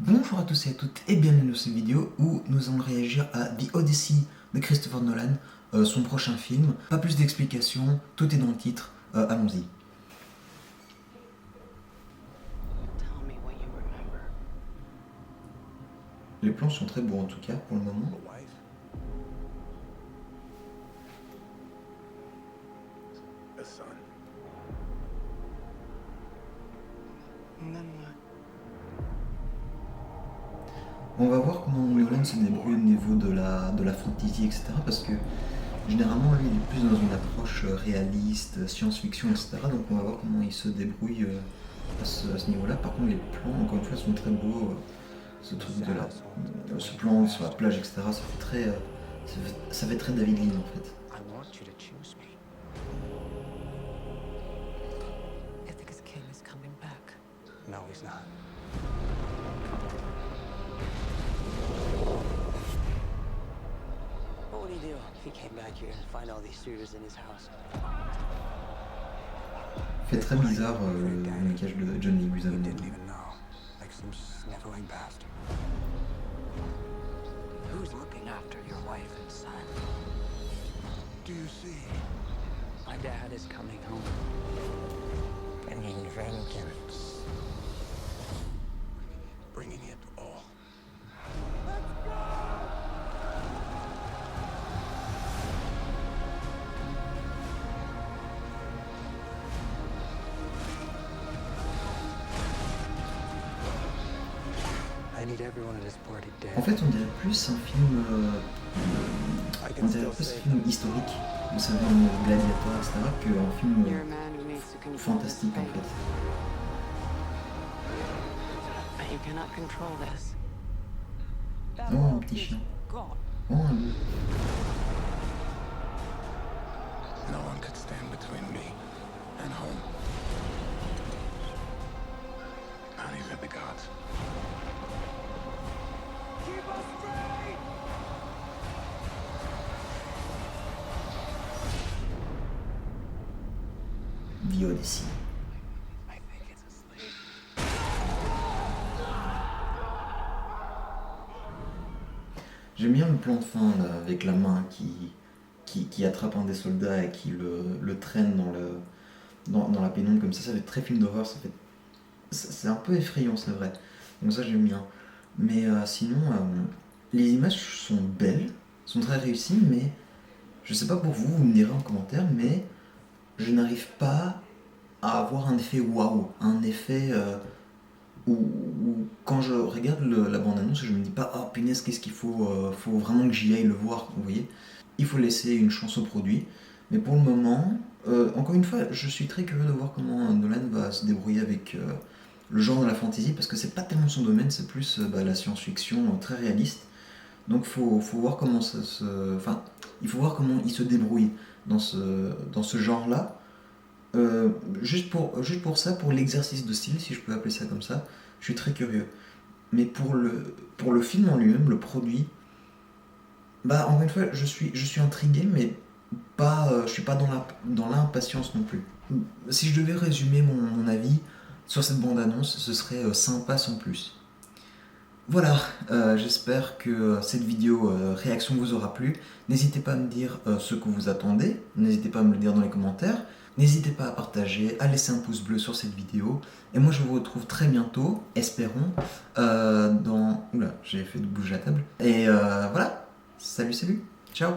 Bonjour à tous et à toutes et bienvenue dans cette vidéo où nous allons réagir à The Odyssey de Christopher Nolan, son prochain film. Pas plus d'explications, tout est dans le titre, allons-y. Les plans sont très beaux en tout cas pour le moment. On va voir comment Nolan se débrouille au niveau de la fantasy, etc. Parce que généralement, lui, il est plus dans une approche réaliste, science-fiction, etc. Donc on va voir comment il se débrouille à ce niveau-là. Par contre, les plans, encore une fois, sont très beaux. Ce truc ce plan sur la plage, etc. Ça fait très David Lean en fait. No, he's not. What would he do if he came back here and find all these suitors in his house? Fait très bizarre le maquillage de John Leguizamo. He didn't even know. Like some sniveling bastard. Who's looking after your wife and son? Do you see? My dad is coming home. Bringing vengeance. Bringing it all. I need everyone at this party dead. En fait, on dirait plus un film, historique, vous savez, un gladiateur, etc., qu'un film fantastique en fait. Oh, un petit chien. Oh, un loup. No one could stand between me and home. Not even the gods. Keep us straight! The Odyssey. I think it's asleep. J'aime bien le plan de fin là, avec la main qui attrape un des soldats et qui le traîne dans la pénombre comme ça fait très film d'horreur, c'est un peu effrayant, c'est vrai. Donc ça j'aime bien. Mais sinon, les images sont belles, sont très réussies, mais je sais pas pour vous, vous me direz en commentaire, mais je n'arrive pas à avoir un effet waouh, un effet où quand je regarde la bande-annonce, je me dis pas « Oh punaise, qu'est-ce qu'il faut vraiment que j'y aille le voir », vous voyez. Il faut laisser une chance au produit. Mais pour le moment, encore une fois, je suis très curieux de voir comment Nolan va se débrouiller avec le genre de la fantasy, parce que c'est pas tellement son domaine, c'est plus la science-fiction très réaliste. Donc faut voir comment il faut voir comment il se débrouille dans ce genre-là. Juste pour ça, pour l'exercice de style, si je peux appeler ça comme ça, je suis très curieux. Mais pour le film en lui-même, le produit, bah encore une fois, je suis intrigué, mais je suis pas dans l'impatience non plus. Si je devais résumer mon avis sur cette bande-annonce, ce serait sympa sans plus. Voilà, j'espère que cette vidéo réaction vous aura plu. N'hésitez pas à me dire ce que vous attendez, n'hésitez pas à me le dire dans les commentaires, n'hésitez pas à partager, à laisser un pouce bleu sur cette vidéo. Et moi je vous retrouve très bientôt, espérons, dans... Oula, j'ai fait de bouger la table. Et voilà, salut, ciao.